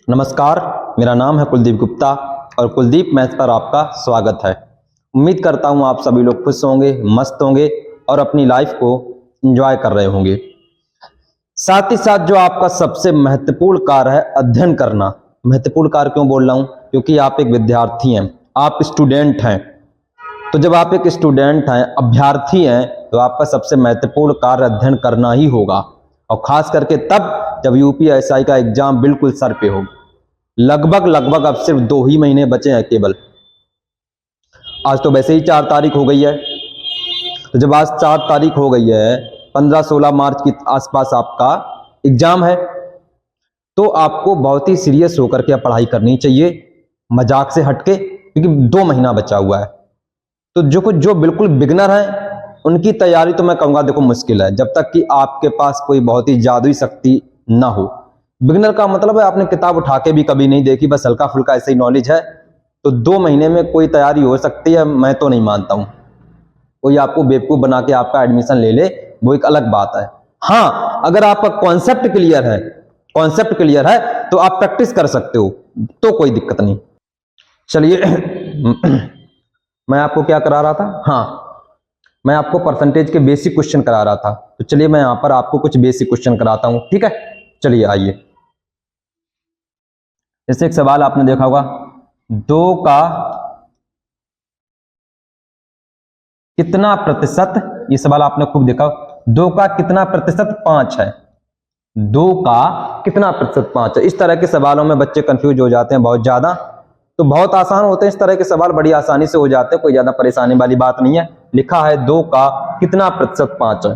नमस्कार, मेरा नाम है कुलदीप गुप्ता और कुलदीप मैथ्स पर आपका स्वागत है। उम्मीद करता हूँ आप सभी लोग खुश होंगे, मस्त होंगे और अपनी लाइफ को एंजॉय कर रहे होंगे। साथ ही साथ जो आपका सबसे महत्वपूर्ण कार्य है अध्ययन करना। महत्वपूर्ण कार्य क्यों बोल रहा हूँ? क्योंकि आप एक विद्यार्थी हैं, आप स्टूडेंट हैं। तो जब आप एक स्टूडेंट हैं, अभ्यर्थी हैं, तो आपका सबसे महत्वपूर्ण कार्य अध्ययन करना ही होगा, और खास करके तब जब यूपीएससी का एग्जाम बिल्कुल सर पे हो। लगभग अब सिर्फ 2 ही महीने बचे हैं केवल। आज तो वैसे ही 4 तारीख हो गई है, तो जब आज 4 तारीख हो गई है, 15-16 मार्च के आसपास आपका एग्जाम है, तो आपको बहुत ही सीरियस होकर के पढ़ाई करनी चाहिए, मजाक से हटके, क्योंकि 2 महीना बचा हुआ है। तो जो बिल्कुल बिगनर हैं उनकी तैयारी तो मैं कहूँगा देखो मुश्किल है, जब तक कि आपके पास कोई बहुत ही जादुई शक्ति ना हो। बिगनर का मतलब है आपने किताब उठा के भी कभी नहीं देखी, बस हल्का फुल्का ऐसे ही नॉलेज है, तो 2 महीने में कोई तैयारी हो सकती है, मैं तो नहीं मानता हूं। कोई आपको बेवकूफ बना के आपका एडमिशन ले ले, वो एक अलग बात है। हाँ, अगर आपका कॉन्सेप्ट क्लियर है तो आप प्रैक्टिस कर सकते हो, तो कोई दिक्कत नहीं। चलिए मैं आपको क्या करा रहा था? हाँ, मैं आपको परसेंटेज के बेसिक क्वेश्चन करा रहा था, तो चलिए मैं यहां पर आपको कुछ बेसिक क्वेश्चन कराता हूं, ठीक है? चलिए आइए। जैसे एक सवाल आपने देखा होगा, 2 का कितना प्रतिशत, ये सवाल आपने खूब देखा, 2 का कितना प्रतिशत 5 है। 2 का कितना प्रतिशत 5 है। इस तरह के सवालों में बच्चे कंफ्यूज हो जाते हैं बहुत ज्यादा। तो बहुत आसान होते हैं इस तरह के सवाल, बड़ी आसानी से हो जाते हैं, कोई ज्यादा परेशानी वाली बात नहीं है। लिखा है 2 का कितना प्रतिशत 5 है,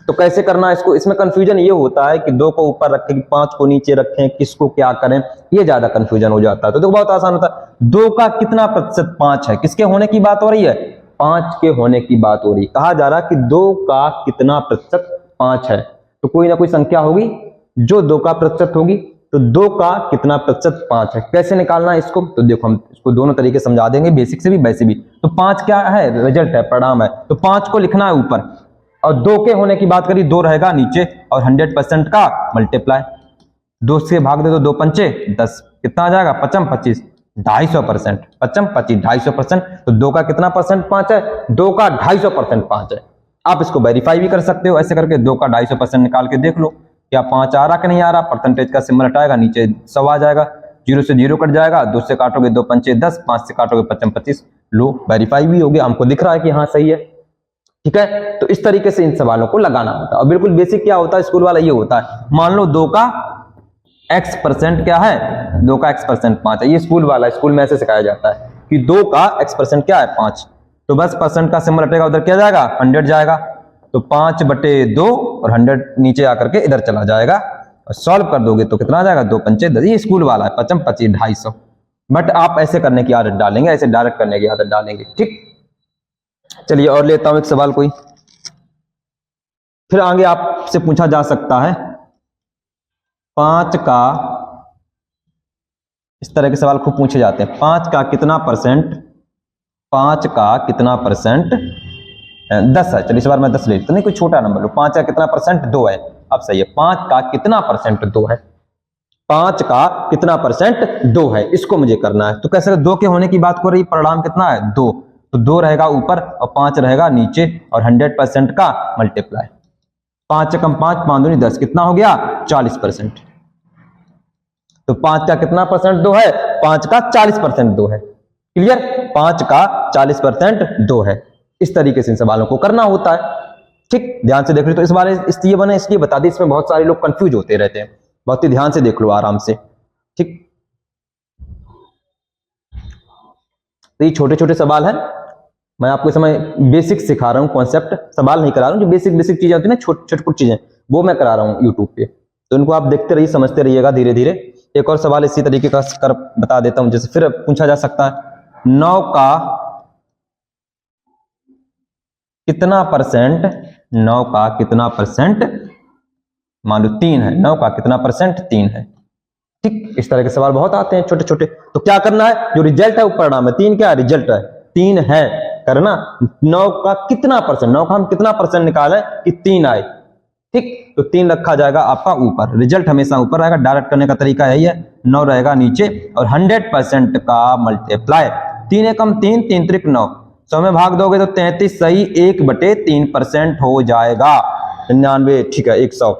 तो कैसे करना है इसको? इसमें कंफ्यूजन ये होता है कि 2 को ऊपर रखें कि 5 को नीचे रखें, किसको क्या करें, ये ज्यादा कंफ्यूजन हो जाता है। तो देखो बहुत आसान होता है, 2 का कितना प्रतिशत 5 है, किसके होने की बात हो रही है? 5 के होने की बात हो रही है। कहा जा रहा है कि 2 का कितना प्रतिशत 5 है, तो कोई ना कोई संख्या होगी जो 2 का प्रतिशत होगी, तो 2 का कितना प्रतिशत 5 है। कैसे निकालना है इसको? तो देखो हम इसको दोनों तरीके समझा देंगे, बेसिक से भी वैसे भी। तो 5 क्या है? रिजल्ट है, परिणाम है, तो 5 को लिखना है ऊपर, और 2 के होने की बात करी, 2 रहेगा नीचे, और 100% का मल्टीप्लाई 2 से भाग दे तो 2 पंचे 10, कितना आ जाएगा? 55 25 250%, 55 25 250%। तो 2 का कितना परसेंट 5 है? 2 का 250% 5 है। आप इसको वेरीफाई भी कर सकते हो, ऐसे करके 2 का 250% निकाल के देख लो, क्या 5 आ रहा कि नहीं आ रहा। परसेंटेज का सिंबल हटाएगा, नीचे 100 आ जाएगा, 0 से 0 कट जाएगा, 2 से काटोगे 2 पंचे 10, 5 से काटोगे 55 25, लो वेरीफाई भी हो गया, हमको दिख रहा है कि हाँ सही है, ठीक है? तो इस तरीके से इन सवालों को लगाना होता है। और बिल्कुल बेसिक क्या होता है स्कूल वाला, ये होता है, मान लो 2 का x% क्या है? 2 का x% 5 है। ये स्कूल वाला, स्कूल में ऐसे सिखाया जाता है कि 2 का x% क्या है? 5। तो बस परसेंट का सिंबल हटेगा, उधर क्या जाएगा? 100 जाएगा, तो 5/2 और 100 नीचे आकर के इधर चला जाएगा, और सॉल्व कर दोगे तो कितना आ जाएगा? 2 पंचे 10। ये स्कूल वाला है, 55 25 250। बट आप ऐसे करने की आदत डालेंगे, ऐसे डायरेक्ट करने की आदत डालेंगे, ठीक? चलिए और लेता हूं एक सवाल कोई, फिर आगे आपसे पूछा जा सकता है 5 का, इस तरह के सवाल खूब पूछे जाते हैं, 5 का कितना परसेंट, 5 का कितना परसेंट 10 है। चलिए इस बार मैं 10 ले लेता, नहीं कोई छोटा नंबर लो। 5 का कितना परसेंट 2 है। अब सही है, 5 का कितना परसेंट 2 है, 5 का कितना परसेंट 2 है, इसको मुझे करना है। तो कैसे? 2 के होने की बात हो रही, परिणाम कितना है? 2, तो 2 रहेगा ऊपर और 5 रहेगा नीचे, और 100% का मल्टीप्लाई 5 कम 5 5 दूनी 10, कितना हो गया? 40%। तो 5 का कितना परसेंट 2 है? 5 का 40% 2 है। क्लियर? 5 का 40% 2 है। इस तरीके से इन सवालों को करना होता है, ठीक? ध्यान से देख लो। तो इस बारे इसलिए बने, इसलिए बता दी, इसमें बहुत सारे लोग कंफ्यूज होते रहते हैं, बहुत ही ध्यान से देख लो आराम से, ठीक? तो ये छोटे छोटे सवाल है, मैं आपको इस समय बेसिक सिखा रहा हूँ, कॉन्सेप्ट सवाल नहीं करा रहा हूँ। जो बेसिक बेसिक चीजें होती है ना, छोटी चीजें, वो मैं करा रहा हूँ यूट्यूब पे, तो इनको आप देखते रहिए, समझते रहिएगा धीरे धीरे। एक और सवाल इसी तरीके का कर बता देता हूं, जैसे फिर पूछा जा सकता है 9 का कितना परसेंट, 9 का कितना परसेंट, मान लो 3 है, 9 का कितना परसेंट 3 है, ठीक? इस तरह के सवाल बहुत आते हैं छोटे छोटे। तो क्या करना है? जो रिजल्ट है वो परिणाम है, 3 क्या है? रिजल्ट है, 3 है करना। 9 का कितना परसेंट, 9 का हम कितना परसेंट निकालें कि 3 आए, ठीक, तो 3 रखा जाएगा आपका ऊपर, रिजल्ट हमेशा ऊपर रहेगा। डायरेक्ट करने का तरीका यही है, 9 रहेगा नीचे और 100% का मल्टीप्लाई 3 एकम 3, 3 त्रिक 9, 100 में भाग दोगे तो 33 सही 1/3% हो जाएगा। 99 ठीक है 100,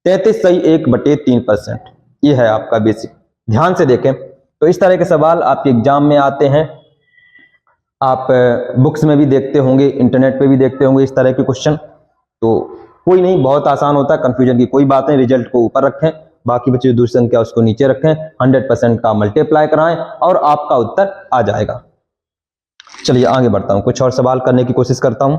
33 सही 1/3%, ये है आपका बेसिक। ध्यान से देखें तो इस तरह के सवाल आपके एग्जाम में आते हैं, आप बुक्स में भी देखते होंगे, इंटरनेट पे भी देखते होंगे इस तरह के क्वेश्चन। तो कोई नहीं, बहुत आसान होता है, कंफ्यूजन की कोई बात नहीं। रिजल्ट को ऊपर रखें, बाकी बची दूसरी संख्या उसको नीचे रखें, 100% का मल्टीप्लाई कराएं और आपका उत्तर आ जाएगा। चलिए आगे बढ़ता हूं, कुछ और सवाल करने की कोशिश करता हूं।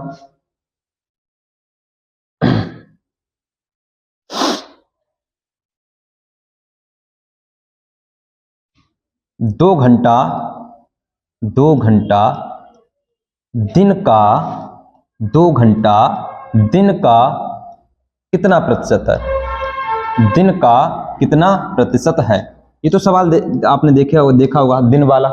दो घंटा दिन का 2 घंटा दिन का कितना प्रतिशत है? दिन का कितना प्रतिशत है? ये तो सवाल आपने देखा होगा दिन वाला।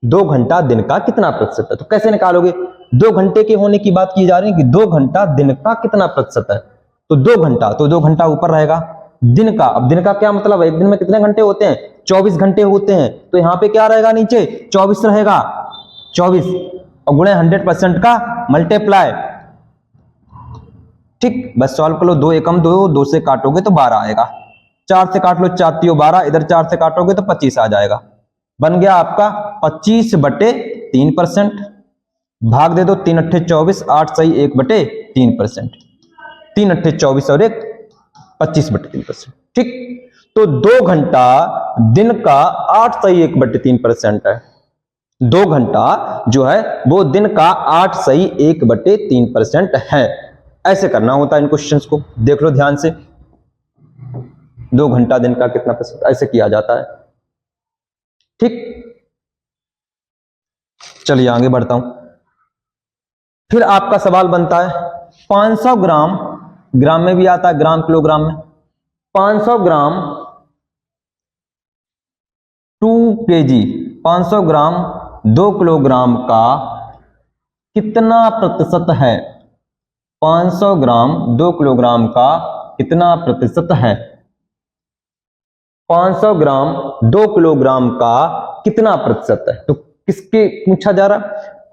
2 घंटा दिन का कितना प्रतिशत है, तो कैसे निकालोगे? 2 घंटे के होने की बात की जा रही है कि 2 घंटा दिन का कितना प्रतिशत है, तो 2 घंटा, तो 2 घंटा ऊपर रहेगा। दिन का, अब दिन का क्या मतलब है? एक दिन में कितने घंटे होते हैं? 24 घंटे होते हैं, तो यहाँ पे क्या रहेगा? नीचे 24 रहेगा, 24 और गुणे 100% का मल्टीप्लाई। ठीक, बस सॉल्व कर लो। 2 एकम 2, 2 से काटोगे तो 12 आएगा, 4 से काट लो 4 3 12, इधर 4 से काटोगे तो 25 आ जाएगा। बन गया आपका 25/3%। भाग दे दो, 3 अट्ठे 24, 8 सही 1/3%, 3 अट्ठे 24 और 1 25/3%। ठीक, तो 2 घंटा दिन का 8 सही 1/3% है। 2 घंटा जो है वो दिन का 8 सही 1/3% है। ऐसे करना होता है इन क्वेश्चंस को, देख लो ध्यान से। 2 घंटा दिन का कितना प्रतिशत, ऐसे किया जाता है। ठीक, चलिए आगे बढ़ता हूं। फिर आपका सवाल बनता है 500 ग्राम, ग्राम में भी आता है, ग्राम किलोग्राम में, 500 ग्राम 2 kg, 500 ग्राम 2 किलोग्राम का कितना प्रतिशत है? 500 ग्राम 2 किलोग्राम का कितना प्रतिशत है? 500 ग्राम 2 किलोग्राम का कितना प्रतिशत है? तो किसके पूछा जा रहा?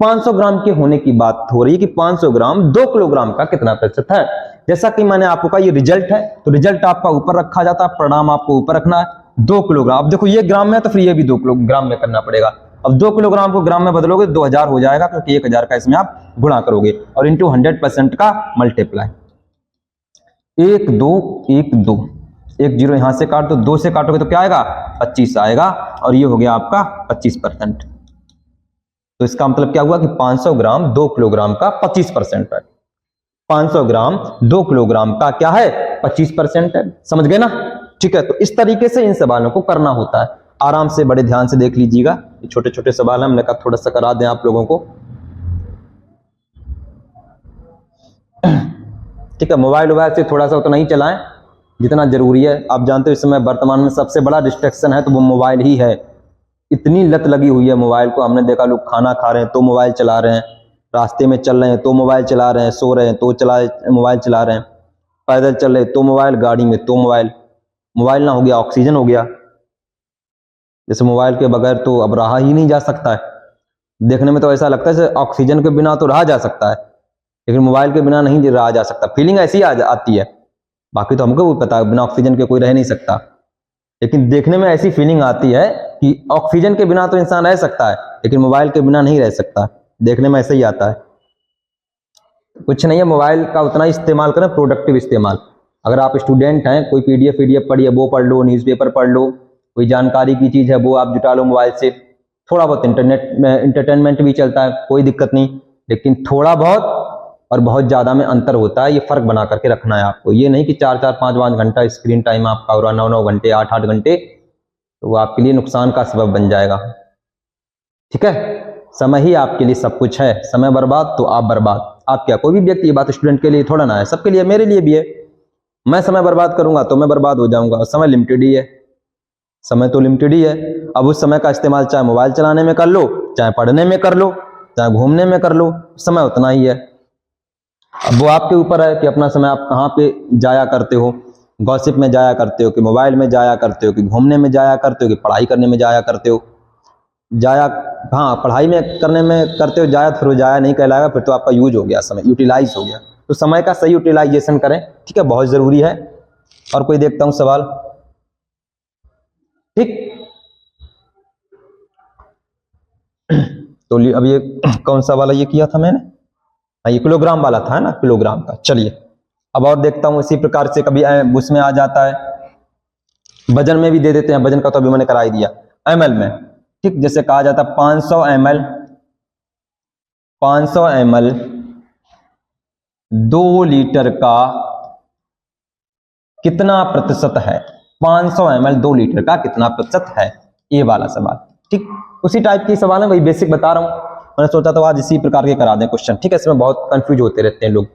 500 ग्राम के होने की बात हो रही है कि 500 ग्राम 2 किलोग्राम का कितना प्रतिशत है। जैसा कि मैंने आपको कहा ये रिजल्ट है, तो रिजल्ट आपका ऊपर रखा जाता है, परिणाम आपको ऊपर रखना है। 2 किलोग्राम, अब देखो ये ग्राम में है तो फिर ये भी 2 किलोग्राम में करना पड़ेगा। अब 2 किलोग्राम को ग्राम में बदलोगे 2000 हो जाएगा, क्योंकि 1000 का इसमें आप गुणा करोगे और इंटू 100% का मल्टीप्लाई। 1 2 1 2, 1 0 यहां से काट दो, 2 से काटोगे तो क्या आएगा? 25 आएगा और ये हो गया आपका 25%। तो इसका मतलब क्या हुआ कि 500 ग्राम 2 किलोग्राम का 25% है। 500 ग्राम 2 किलोग्राम का क्या है? 25% है। समझ गए ना? ठीक है, तो इस तरीके से इन सवालों को करना होता है। आराम से बड़े ध्यान से देख लीजिएगा, छोटे छोटे सवाल हमने कहा थोड़ा सा करा दें आप लोगों को। ठीक है, मोबाइल से थोड़ा सा उतना ही चलाएं जितना जरूरी है। आप जानते हो इस समय वर्तमान में सबसे बड़ा डिस्ट्रैक्शन है तो वो मोबाइल ही है। इतनी लत लगी हुई है मोबाइल को, हमने देखा लोग खाना खा रहे हैं तो मोबाइल चला रहे हैं, रास्ते में चल रहे हैं तो मोबाइल चला रहे हैं, सो रहे हैं तो मोबाइल चला रहे हैं, पैदल चल रहे तो मोबाइल, गाड़ी में तो मोबाइल। मोबाइल ना हो गया ऑक्सीजन हो गया। जैसे मोबाइल के बगैर तो अब रहा ही नहीं जा सकता है। देखने में तो ऐसा लगता है जैसे ऑक्सीजन के बिना तो रहा जा सकता है, लेकिन मोबाइल के बिना नहीं रहा जा सकता। फीलिंग ऐसी आती है, बाकी तो हमको भी पता है बिना ऑक्सीजन के कोई रह नहीं सकता, लेकिन देखने में ऐसी फीलिंग आती है कि ऑक्सीजन के बिना तो इंसान रह सकता है लेकिन मोबाइल के बिना नहीं रह सकता। देखने में ऐसे ही आता है। कुछ नहीं है, मोबाइल का उतना ही इस्तेमाल करें, प्रोडक्टिव इस्तेमाल। अगर आप स्टूडेंट हैं, कोई पीडीएफ पढ़िए, वो पढ़ लो, न्यूज़पेपर पढ़ लो, कोई जानकारी की चीज़ है वो आप जुटा लो मोबाइल से। थोड़ा बहुत इंटरनेट में एंटरटेनमेंट भी चलता है, कोई दिक्कत नहीं, लेकिन थोड़ा बहुत और बहुत ज़्यादा में अंतर होता है। ये फर्क बना करके रखना है आपको। ये नहीं कि 4-4 5-5 घंटा स्क्रीन टाइम आपका हो रहा, 9-9 घंटे 8-8 घंटे, तो वो आपके लिए नुकसान का सबब बन जाएगा। ठीक है, समय ही आपके लिए सब कुछ है। समय बर्बाद तो आप बर्बाद। आप क्या, कोई भी व्यक्ति, ये बात स्टूडेंट के लिए थोड़ा ना है, सबके लिए, मेरे लिए भी है। मैं समय बर्बाद करूंगा तो मैं बर्बाद हो जाऊंगा। समय लिमिटेड ही है, समय तो लिमिटेड ही है। अब उस समय का इस्तेमाल चाहे मोबाइल चलाने में कर लो, चाहे पढ़ने में कर लो, चाहे घूमने में कर लो, समय उतना ही है। अब वो आपके ऊपर है कि अपना समय आप कहाँ पे जाया करते हो, गॉसिप में जाया करते हो कि मोबाइल में जाया करते हो कि घूमने में जाया करते हो कि पढ़ाई करने में जाया करते हो। जाया, हाँ पढ़ाई में करने में करते हो जाया, फिर वो जाया नहीं कहलाएगा, फिर तो आपका यूज हो गया, समय यूटिलाइज हो गया। तो समय का सही यूटिलाइजेशन करें, ठीक है, बहुत जरूरी है। और कोई देखता हूं सवाल, ठीक। तो अब ये कौन सा वाला ये किया था मैंने, ये किलोग्राम वाला था ना, किलोग्राम का। चलिए अब और देखता हूं, इसी प्रकार से कभी उसमें आ जाता है, वजन में भी दे देते हैं, वजन का तो अभी मैंने करा ही दिया। एमएल में, ठीक, जैसे कहा जाता है 500 ml 2 लीटर का कितना प्रतिशत है। 500 ml 2 लीटर का कितना प्रतिशत है, ये वाला सवाल, ठीक। उसी टाइप की सवाल है, वही बेसिक बता रहा हूं। मैंने सोचा तो आज इसी प्रकार के करा दें क्वेश्चन, ठीक है, इसमें बहुत कंफ्यूज होते रहते हैं लोग।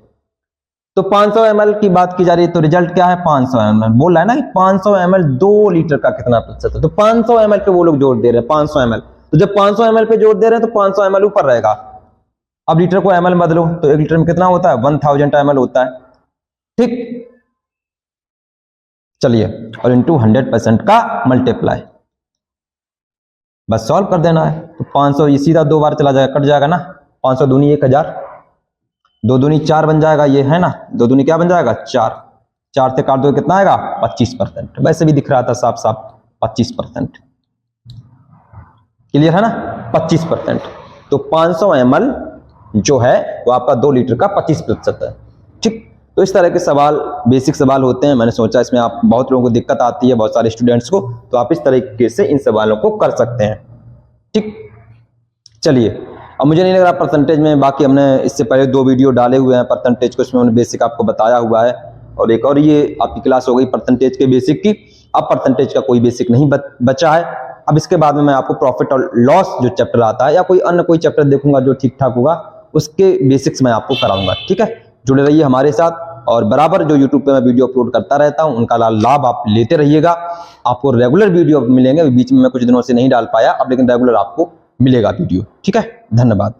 तो 500 ml की बात की जा रही है, तो रिजल्ट क्या है, 500 ml बोल रहा है ना कि 500 ml 2 लीटर का कितना प्रतिशत है। तो 500 ml पे वो लोग जोर दे रहे हैं, 500 ml। तो जब 500 ml पे जोर दे रहे हैं तो 500 ml ऊपर रहेगा। अब लीटर को ml बदलो तो 1 लीटर में कितना होता है, 1000 ml होता है, ठीक। चलिए, और इंटू 100% का मल्टीप्लाई, बस सॉल्व कर देना है। तो 500 ये सीधा 2 बार चला जाएगा, कट जाएगा ना, 500 दूनी 1000, 2 दूनी 4 बन जाएगा, ये है ना, 2 दूनी क्या बन जाएगा 4, 4 से काट दो कितना आएगा 25%। वैसे भी दिख रहा था साफ साफ 25%, क्लियर है ना, 25%। तो 500 ml जो है वो आपका 2 लीटर का 25% है, ठीक। तो इस तरह के सवाल बेसिक सवाल होते हैं। मैंने सोचा इसमें आप बहुत लोगों को दिक्कत आती है, बहुत सारे स्टूडेंट्स को, तो आप इस तरीके से इन सवालों को कर सकते हैं, ठीक। चलिए, अब मुझे नहीं लग रहा परसेंटेज में, बाकी हमने इससे पहले 2 वीडियो डाले हुए हैं परसेंटेज को, इसमें हमने बेसिक आपको बताया हुआ है, और एक और ये आपकी क्लास हो गई परसेंटेज के बेसिक की। अब परसेंटेज का कोई बेसिक नहीं बचा है। अब इसके बाद में मैं आपको प्रॉफिट और लॉस जो चैप्टर आता है, या कोई अन्य कोई चैप्टर देखूंगा जो ठीक ठाक होगा, उसके बेसिक्स मैं आपको कराऊंगा, ठीक है। जुड़े रहिए हमारे साथ, और बराबर जो YouTube पे मैं वीडियो अपलोड करता रहता हूं उनका लाभ आप लेते रहिएगा। आपको रेगुलर वीडियो मिलेंगे, बीच में मैं कुछ दिनों से नहीं डाल पाया अब, लेकिन रेगुलर आपको मिलेगा वीडियो, ठीक है। धन्यवाद।